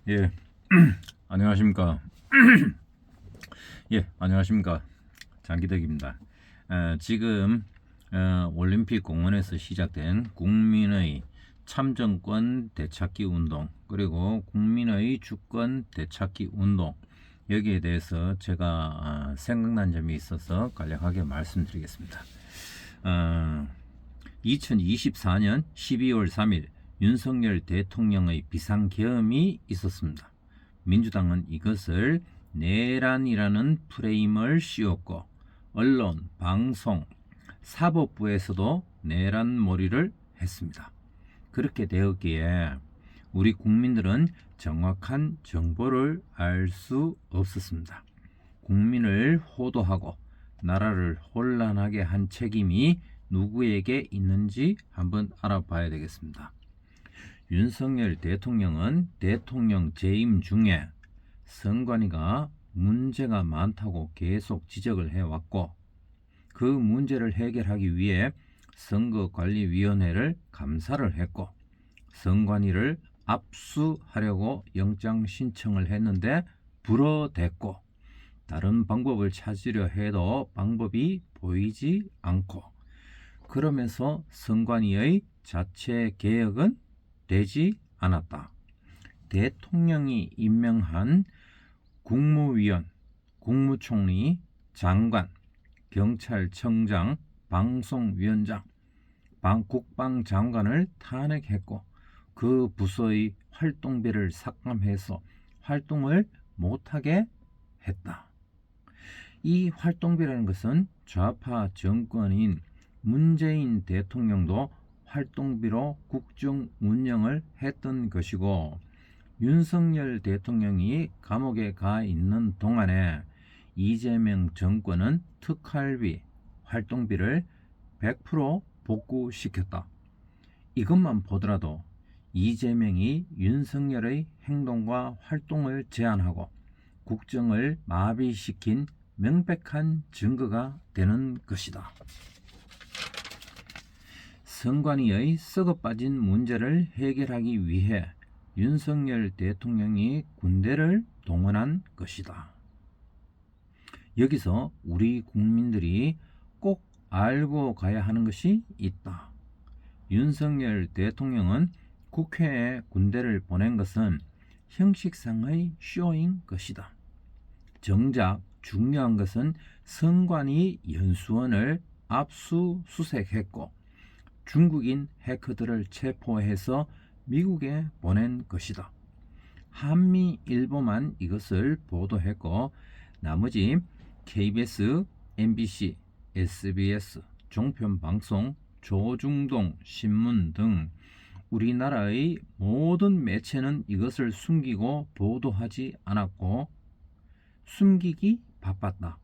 예, 안녕하십니까. 예, 안녕하십니까. 장기덕입니다. 지금 올림픽 공원에서 시작된 국민의 참정권 되찾기 운동, 그리고 국민의 주권 되찾기 운동, 여기에 대해서 제가 생각난 점이 있어서 간략하게 말씀드리겠습니다. 2024년 12월 3일 윤석열 대통령의 비상계엄이 있었습니다. 민주당은 이것을 내란이라는 프레임을 씌웠고, 언론, 방송, 사법부에서도 내란몰이를 했습니다. 그렇게 되었기에 우리 국민들은 정확한 정보를 알 수 없었습니다. 국민을 호도하고 나라를 혼란하게 한 책임이 누구에게 있는지 한번 알아봐야 되겠습니다. 윤석열 대통령은 대통령 재임 중에 선관위가 문제가 많다고 계속 지적을 해왔고, 그 문제를 해결하기 위해 선거관리위원회를 감사를 했고, 선관위를 압수하려고 영장 신청을 했는데 불어댔고, 다른 방법을 찾으려 해도 방법이 보이지 않고, 그러면서 선관위의 자체 개혁은 되지 않았다. 대통령이 임명한 국무위원, 국무총리, 장관, 경찰청장, 방송위원장, 국방장관을 탄핵했고, 그 부서의 활동비를 삭감해서 활동을 못하게 했다. 이 활동비라는 것은 좌파 정권인 문재인 대통령도 활동비로 국정 운영을 했던 것이고, 윤석열 대통령이 감옥에 가 있는 동안에 이재명 정권은 특활비, 활동비를 100% 복구시켰다. 이것만 보더라도 이재명이 윤석열의 행동과 활동을 제한하고 국정을 마비시킨 명백한 증거가 되는 것이다. 선관위의 썩어빠진 문제를 해결하기 위해 윤석열 대통령이 군대를 동원한 것이다. 여기서 우리 국민들이 꼭 알고 가야 하는 것이 있다. 윤석열 대통령은 국회에 군대를 보낸 것은 형식상의 쇼인 것이다. 정작 중요한 것은 선관위 연수원을 압수수색했고, 중국인 해커들을 체포해서 미국에 보낸 것이다. 한미일보만 이것을 보도했고, 나머지 KBS, MBC, SBS, 종편방송, 조중동 신문 등 우리나라의 모든 매체는 이것을 숨기고 보도하지 않았고, 숨기기 바빴다.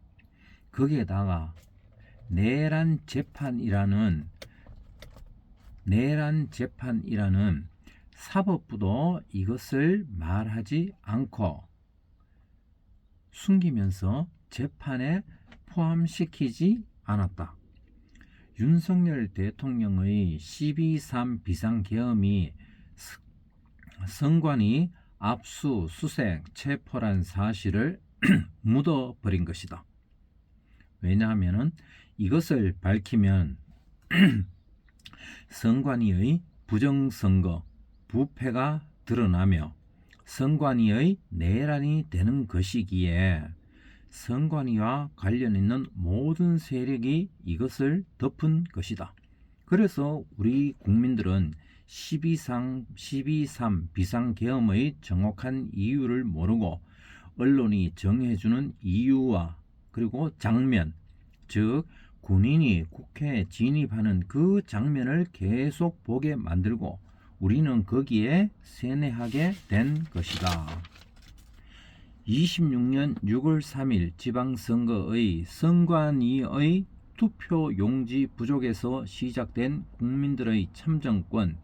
거기에다가 내란 재판이라는 사법부도 이것을 말하지 않고 숨기면서 재판에 포함시키지 않았다. 윤석열 대통령의 12.3 비상계엄이 선관위 압수수색 체포란 사실을 묻어버린 것이다. 왜냐하면 이것을 밝히면 선관위의 부정선거, 부패가 드러나며 선관위의 내란이 되는 것이기에 선관위와 관련 있는 모든 세력이 이것을 덮은 것이다. 그래서 우리 국민들은 12.3 비상계엄의 정확한 이유를 모르고 언론이 정해주는 이유와 그리고 장면, 즉 군인이 국회에 진입하는 그 장면을 계속 보게 만들고 우리는 거기에 세뇌하게 된 것이다. 26년 6월 3일 지방선거의 선관위의 투표용지 부족에서 시작된 국민들의 참정권,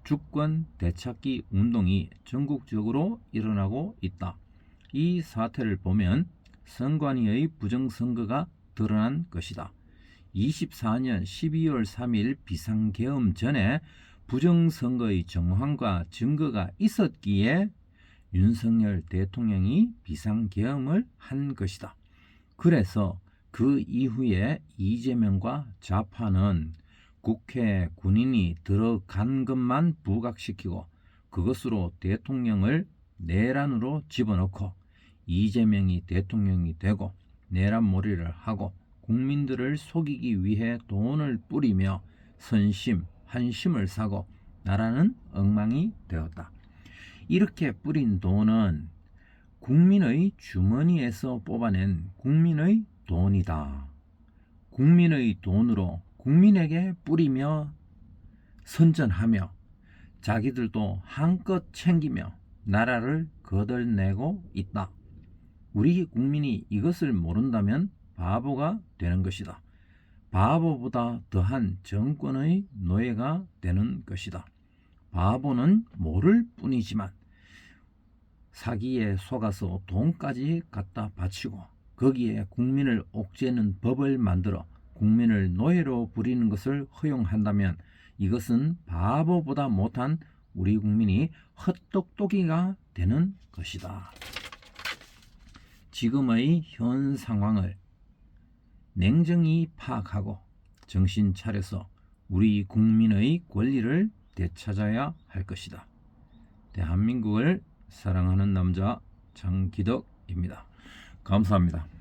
주권 되찾기 운동이 전국적으로 일어나고 있다. 이 사태를 보면 선관위의 부정선거가 드러난 것이다. 24년 12월 3일 비상계엄 전에 부정선거의 정황과 증거가 있었기에 윤석열 대통령이 비상계엄을 한 것이다. 그래서 그 이후에 이재명과 좌파는 국회 군인이 들어간 것만 부각시키고 그것으로 대통령을 내란으로 집어넣고 이재명이 대통령이 되고 내란몰이를 하고 국민들을 속이기 위해 돈을 뿌리며 선심, 한심을 사고 나라는 엉망이 되었다. 이렇게 뿌린 돈은 국민의 주머니에서 뽑아낸 국민의 돈이다. 국민의 돈으로 국민에게 뿌리며 선전하며 자기들도 한껏 챙기며 나라를 거덜내고 있다. 우리 국민이 이것을 모른다면 바보가 되는 것이다. 바보보다 더한 정권의 노예가 되는 것이다. 바보는 모를 뿐이지만 사기에 속아서 돈까지 갖다 바치고 거기에 국민을 옥죄는 법을 만들어 국민을 노예로 부리는 것을 허용한다면 이것은 바보보다 못한 우리 국민이 헛똑똑이가 되는 것이다. 지금의 현 상황을 냉정히 파악하고 정신 차려서 우리 국민의 권리를 되찾아야 할 것이다. 대한민국을 사랑하는 남자 장기덕입니다. 감사합니다.